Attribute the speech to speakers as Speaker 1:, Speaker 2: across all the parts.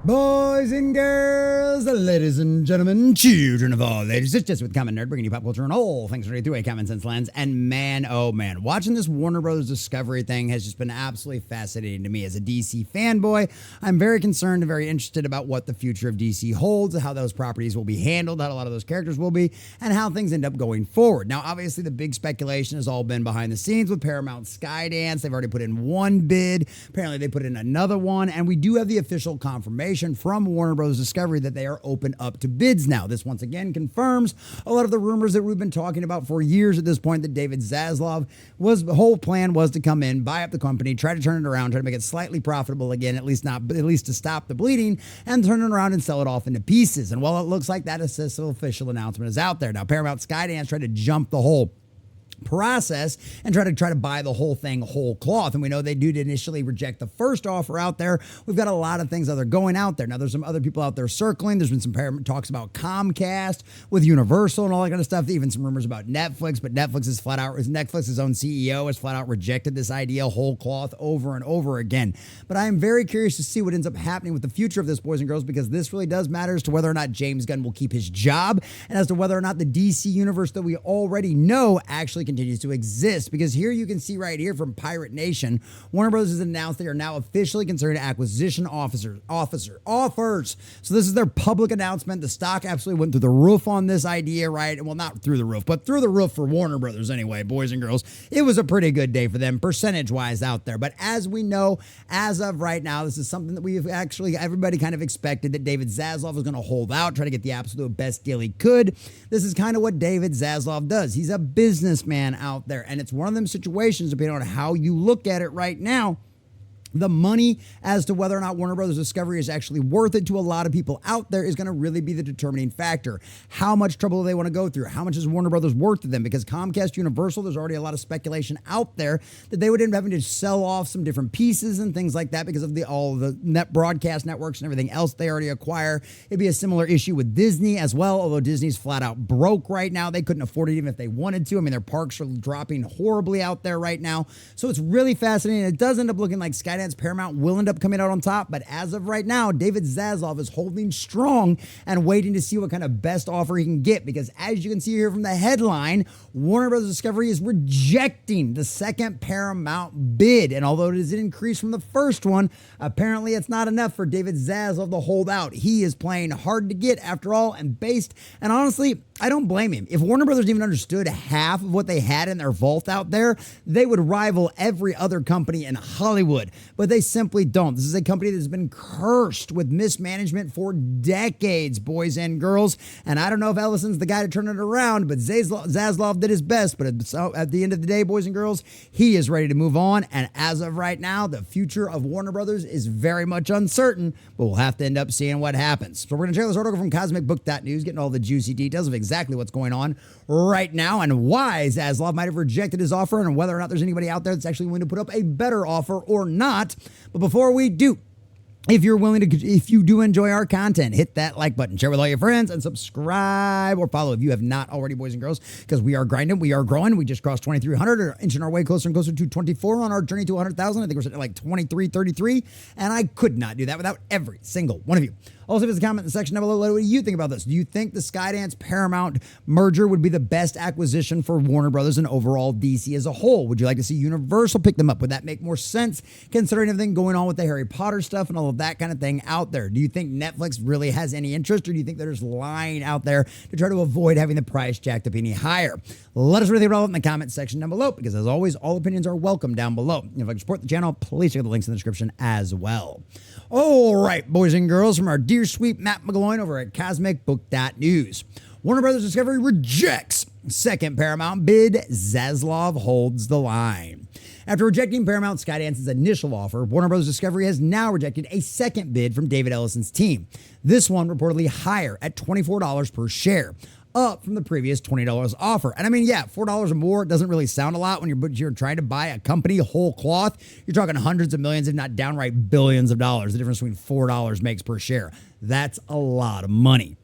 Speaker 1: Boys and girls, ladies and gentlemen, children of all ages, it's just with Common Nerd, bringing you pop culture and all things right through a common sense lens. And man, oh man, watching this Warner Brothers Discovery thing has just been absolutely fascinating to me. As a DC fanboy, I'm very concerned and very interested about what the future of DC holds, how those properties will be handled, how a lot of those characters will be, and how things end up going forward. Now, obviously, the big speculation has all been behind the scenes with Paramount Skydance. They've already put in one bid. Apparently, they put in another one, and we do have the official confirmation from Warner Bros. Discovery that they are open up to bids now. This once again confirms a lot of the rumors that we've been talking about for years at this point, that David Zalsav the whole plan was to come in, buy up the company, try to turn it around, try to make it slightly profitable again, at least to stop the bleeding, and turn it around and sell it off into pieces. And while it looks like that official announcement is out there, now Paramount Skydance tried to jump the whole process and try to buy the whole thing whole cloth, and we know they did initially reject the first offer out there. We've got a lot of things that are going out there now. There's some other people out there circling. There's been some talks about Comcast with Universal and all that kind of stuff, even some rumors about Netflix, but Netflix's own CEO has flat out rejected this idea whole cloth over and over again. But I am very curious to see what ends up happening with the future of this, boys and girls, because this really does matter as to whether or not James Gunn will keep his job, and as to whether or not the DC universe that we already know actually continues to exist. Because here you can see right here from Pirate Nation, Warner Bros. Has announced they are now officially considering acquisition offers. So this is their public announcement. The stock absolutely went through the roof on this idea, right? Well, not through the roof, but through the roof for Warner Brothers anyway, boys and girls. It was a pretty good day for them, percentage-wise out there. But as we know, as of right now, this is something that everybody kind of expected, that David Zalsav was going to hold out, try to get the absolute best deal he could. This is kind of what David Zalsav does. He's a businessman out there, and it's one of them situations, depending on how you look at it right now, the money as to whether or not Warner Brothers Discovery is actually worth it to a lot of people out there is going to really be the determining factor. How much trouble do they want to go through? How much is Warner Brothers worth to them? Because Comcast, Universal, there's already a lot of speculation out there that they would end up having to sell off some different pieces and things like that because of all the net broadcast networks and everything else they already acquire. It'd be a similar issue with Disney as well, although Disney's flat out broke right now. They couldn't afford it even if they wanted to. I mean, their parks are dropping horribly out there right now. So it's really fascinating. It does end up looking like Skydance Paramount will end up coming out on top, but as of right now, David Zalsav is holding strong and waiting to see what kind of best offer he can get, because as you can see here from the headline, Warner Bros. Discovery is rejecting the second Paramount bid, and although it is an increase from the first one, apparently it's not enough for David Zalsav to hold out. He is playing hard to get after all, and honestly, I don't blame him. If Warner Brothers even understood half of what they had in their vault out there, they would rival every other company in Hollywood. But they simply don't. This is a company that's been cursed with mismanagement for decades, boys and girls. And I don't know if Ellison's the guy to turn it around, but Zalsav did his best. But at the end of the day, boys and girls, he is ready to move on. And as of right now, the future of Warner Brothers is very much uncertain, but we'll have to end up seeing what happens. So we're going to check this article from CosmicBook.news, getting all the juicy details of exactly what's going on right now and why Zalsav might have rejected his offer, and whether or not there's anybody out there that's actually willing to put up a better offer or not. But before we do, if you do enjoy our content, hit that like button, share with all your friends, and subscribe or follow if you have not already, boys and girls, because we are grinding, we are growing. We just crossed 2,300, or inching our way closer and closer to 24 on our journey to 100,000. I think we're sitting at like 2333, and I could not do that without every single one of you. Also, leave us a comment in the section down below. What do you think about this? Do you think the Skydance Paramount merger would be the best acquisition for Warner Brothers and overall DC as a whole? Would you like to see Universal pick them up? Would that make more sense considering everything going on with the Harry Potter stuff and all of that kind of thing out there? Do you think Netflix really has any interest, or do you think they're just lying out there to try to avoid having the price jacked up any higher? Let us know what you think in the comment section down below, because as always, all opinions are welcome down below. If you'd like to support the channel, please check the links in the description as well. All right, boys and girls, from our dear sweet Matt McGloin over at CosmicBook.news. Warner Brothers Discovery rejects second Paramount bid. Zalsav holds the line. After rejecting Paramount Skydance's initial offer, Warner Bros. Discovery has now rejected a second bid from David Ellison's team. This one reportedly higher at $24 per share, up from the previous $20 offer. And I mean, yeah, $4 or more doesn't really sound a lot when you're trying to buy a company whole cloth. You're talking hundreds of millions, if not downright billions of dollars. The difference between $4 makes per share. That's a lot of money.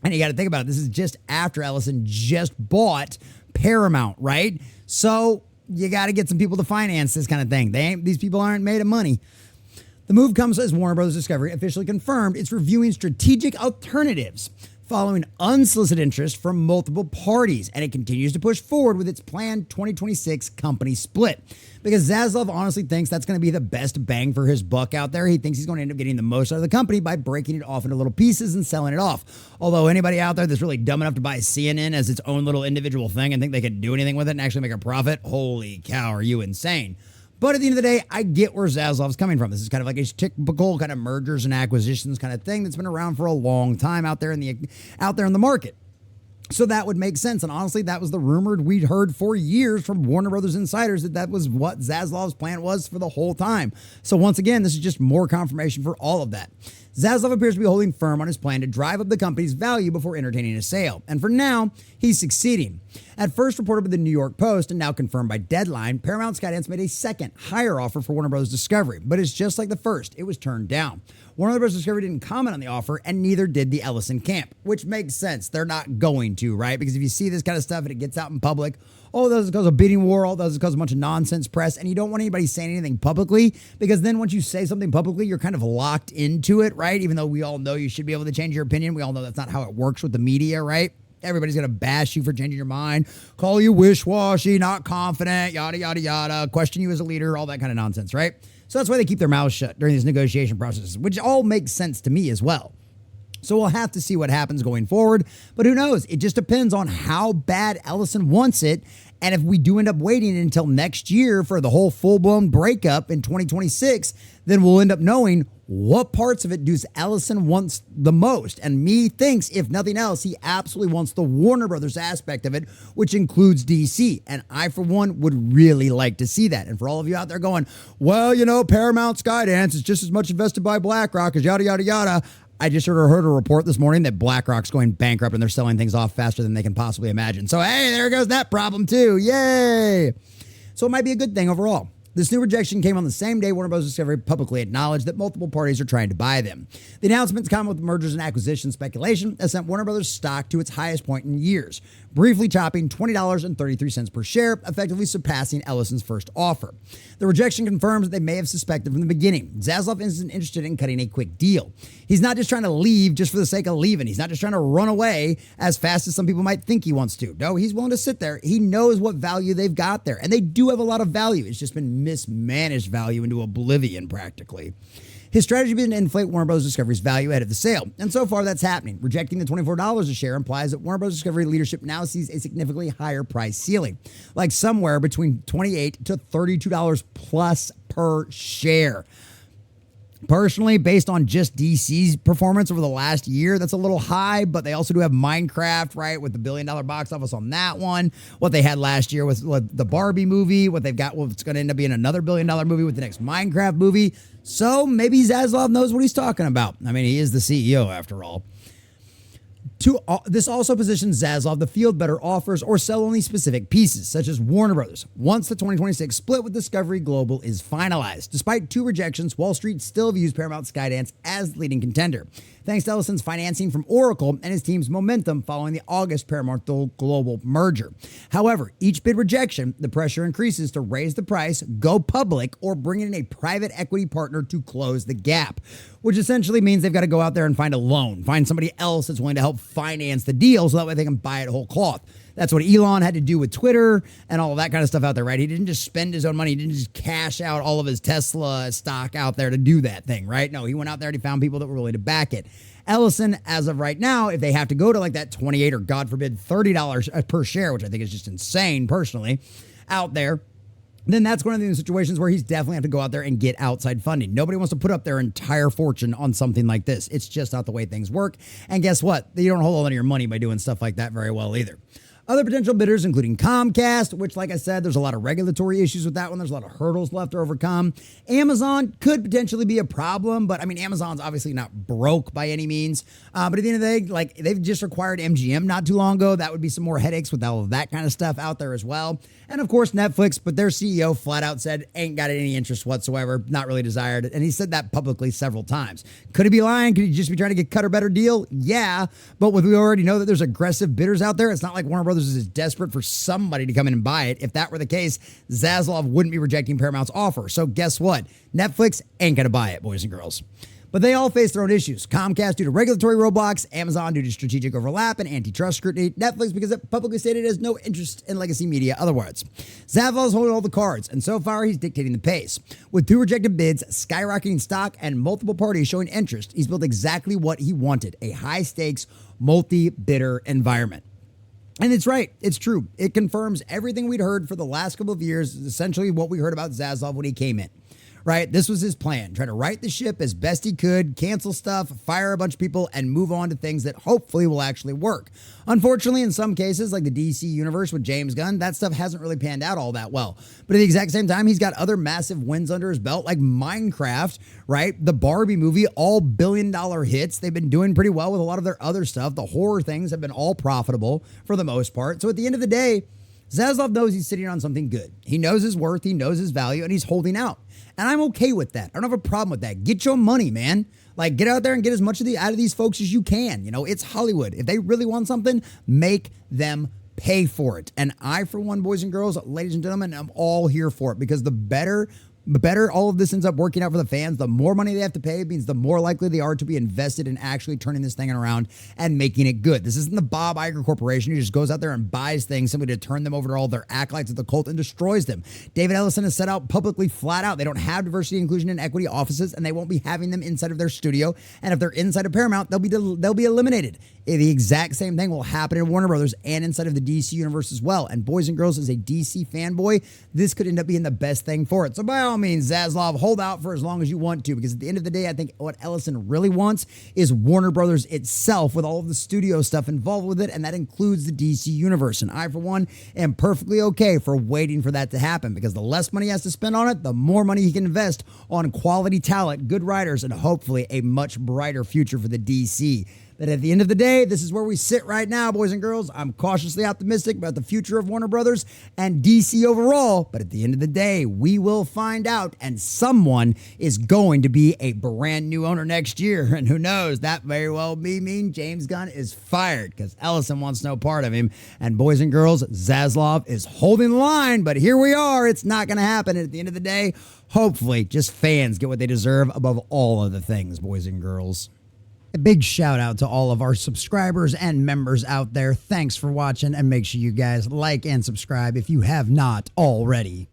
Speaker 1: And you got to think about it. This is just after Ellison just bought Paramount, right? So you got to get some people to finance this kind of thing. These people aren't made of money. The move comes as Warner Bros. Discovery officially confirmed it's reviewing strategic alternatives following unsolicited interest from multiple parties, and it continues to push forward with its planned 2026 company split. Because Zalsav honestly thinks that's going to be the best bang for his buck out there. He thinks he's going to end up getting the most out of the company by breaking it off into little pieces and selling it off. Although anybody out there that's really dumb enough to buy CNN as its own little individual thing and think they could do anything with it and actually make a profit, holy cow, are you insane? But at the end of the day, I get where Zalsav's coming from. This is kind of like a typical kind of mergers and acquisitions kind of thing that's been around for a long time out there in the market. So that would make sense. And honestly, that was the rumored we'd heard for years from Warner Brothers insiders that was what Zaslav's plan was for the whole time. So once again, this is just more confirmation for all of that. Zalsav appears to be holding firm on his plan to drive up the company's value before entertaining a sale. And for now, he's succeeding. At first reported by the New York Post and now confirmed by Deadline, Paramount Skydance made a second, higher offer for Warner Bros. Discovery. But it's just like the first, it was turned down. Warner Bros. Discovery didn't comment on the offer, and neither did the Ellison camp, which makes sense. They're not going to, right? Because if you see this kind of stuff and it gets out in public, all those cause a bidding war, all those cause a bunch of nonsense press, and you don't want anybody saying anything publicly, because then once you say something publicly, you're kind of locked into it, right? Even though we all know you should be able to change your opinion, we all know that's not how it works with the media, right? Everybody's going to bash you for changing your mind, call you wish-washy, not confident, yada, yada, yada, question you as a leader, all that kind of nonsense, right? So that's why they keep their mouths shut during these negotiation processes, which all makes sense to me as well. So we'll have to see what happens going forward. But who knows? It just depends on how bad Ellison wants it. And if we do end up waiting until next year for the whole full-blown breakup in 2026, then we'll end up knowing what parts of it does Ellison wants the most. And me thinks, if nothing else, he absolutely wants the Warner Brothers aspect of it, which includes DC. And I, for one, would really like to see that. And for all of you out there going, well, you know, Paramount Skydance is just as much invested by BlackRock as yada, yada, yada. I just heard a report this morning that BlackRock's going bankrupt and they're selling things off faster than they can possibly imagine. So, hey, there goes that problem too. Yay. So it might be a good thing overall. This new rejection came on the same day Warner Bros. Discovery publicly acknowledged that multiple parties are trying to buy them. The announcements come with mergers and acquisition speculation that sent Warner Bros. Stock to its highest point in years, briefly topping $20.33 per share, effectively surpassing Ellison's first offer. The rejection confirms that they may have suspected from the beginning. Zalsav isn't interested in cutting a quick deal. He's not just trying to leave just for the sake of leaving. He's not just trying to run away as fast as some people might think he wants to. No, he's willing to sit there. He knows what value they've got there, and they do have a lot of value. It's just been mismanaged value into oblivion practically. His strategy has been to inflate Warner Bros. Discovery's value ahead of the sale, and so far that's happening. Rejecting the $24 a share implies that Warner Bros. Discovery leadership now sees a significantly higher price ceiling, like somewhere between $28 to $32 plus per share. Personally, based on just DC's performance over the last year, that's a little high, but they also do have Minecraft, right, with the $1 billion box office on that one. What they had last year with the Barbie movie, what they've got, what's going to end up being another $1 billion movie with the next Minecraft movie. So maybe Zalsav knows what he's talking about. I mean, he is the CEO after all. This also positions Zalsav to field better offers or sell only specific pieces, such as Warner Brothers, once the 2026 split with Discovery Global is finalized. Despite two rejections, Wall Street still views Paramount Skydance as the leading contender, thanks to Ellison's financing from Oracle and his team's momentum following the August Paramount Global merger. However, each bid rejection, the pressure increases to raise the price, go public, or bring in a private equity partner to close the gap, which essentially means they've got to go out there and find a loan, find somebody else that's willing to help finance the deal so that way they can buy it whole cloth. That's what Elon had to do with Twitter and all of that kind of stuff out there, right? He didn't just spend his own money. He didn't just cash out all of his Tesla stock out there to do that thing, right? No, he went out there and he found people that were willing to back it. Ellison, as of right now, if they have to go to like that $28 or God forbid $30 per share, which I think is just insane personally, out there, then that's one of the situations where he's definitely have to go out there and get outside funding. Nobody wants to put up their entire fortune on something like this. It's just not the way things work. And guess what? You don't hold on to your money by doing stuff like that very well either. Other potential bidders, including Comcast, which, like I said, there's a lot of regulatory issues with that one. There's a lot of hurdles left to overcome. Amazon could potentially be a problem, but I mean, Amazon's obviously not broke by any means. But at the end of the day, like they've just acquired MGM not too long ago. That would be some more headaches with all of that kind of stuff out there as well. And of course, Netflix, but their CEO flat out said, ain't got any interest whatsoever, not really desired. And he said that publicly several times. Could he be lying? Could he just be trying to get cut or better deal? Yeah. But we already know that there's aggressive bidders out there. It's not like Warner Bros. Brothers is desperate for somebody to come in and buy it. If that were the case, Zalsav wouldn't be rejecting Paramount's offer. So guess what? Netflix ain't going to buy it, boys and girls. But they all face their own issues. Comcast due to regulatory roadblocks, Amazon due to strategic overlap and antitrust scrutiny, Netflix because it publicly stated it has no interest in legacy media otherwise. Zalsav is holding all the cards, and so far he's dictating the pace. With 2 rejected bids, skyrocketing stock, and multiple parties showing interest, he's built exactly what he wanted, a high-stakes, multi-bidder environment. And it's right. It's true. It confirms everything we'd heard for the last couple of years, essentially what we heard about Zalsav when he came in. Right? This was his plan. Try to right the ship as best he could, cancel stuff, fire a bunch of people, and move on to things that hopefully will actually work. Unfortunately, in some cases, like the DC universe with James Gunn, that stuff hasn't really panned out all that well. But at the exact same time, he's got other massive wins under his belt, like Minecraft, right? The Barbie movie, all billion-dollar hits. They've been doing pretty well with a lot of their other stuff. The horror things have been all profitable for the most part. So at the end of the day, Zalsav knows he's sitting on something good. He knows his worth, he knows his value, and he's holding out. And I'm okay with that. I don't have a problem with that. Get your money, man. Like, get out there and get as much out of these folks as you can. You know, it's Hollywood. If they really want something, make them pay for it. And I, for one, boys and girls, ladies and gentlemen, I'm all here for it, because the better all of this ends up working out for the fans, the more money they have to pay means the more likely they are to be invested in actually turning this thing around and making it good. This isn't the Bob Iger Corporation who just goes out there and buys things simply to turn them over to all their acolytes of the cult and destroys them. David Ellison has set out publicly, flat out, they don't have diversity, inclusion, and equity offices, and they won't be having them inside of their studio. And if they're inside of Paramount, they'll be eliminated. The exact same thing will happen in Warner Brothers and inside of the DC universe as well. And boys and girls, as a DC fanboy, this could end up being the best thing for it. So by all means, Zalsav, hold out for as long as you want to, because at the end of the day, I think what Ellison really wants is Warner Brothers itself, with all of the studio stuff involved with it, and that includes the DC universe. And I, for one, am perfectly okay for waiting for that to happen, because the less money he has to spend on it, the more money he can invest on quality talent, good writers, and hopefully a much brighter future for the DC. But at the end of the day, this is where we sit right now, boys and girls. I'm cautiously optimistic about the future of Warner Brothers and DC overall. But at the end of the day, we will find out, and someone is going to be a brand new owner next year. And who knows, that very well mean James Gunn is fired, because Ellison wants no part of him. And boys and girls, Zalsav is holding the line, but here we are. It's not going to happen. And at the end of the day, hopefully, just fans get what they deserve above all other things, boys and girls. A big shout out to all of our subscribers and members out there. Thanks for watching, and make sure you guys like and subscribe if you have not already.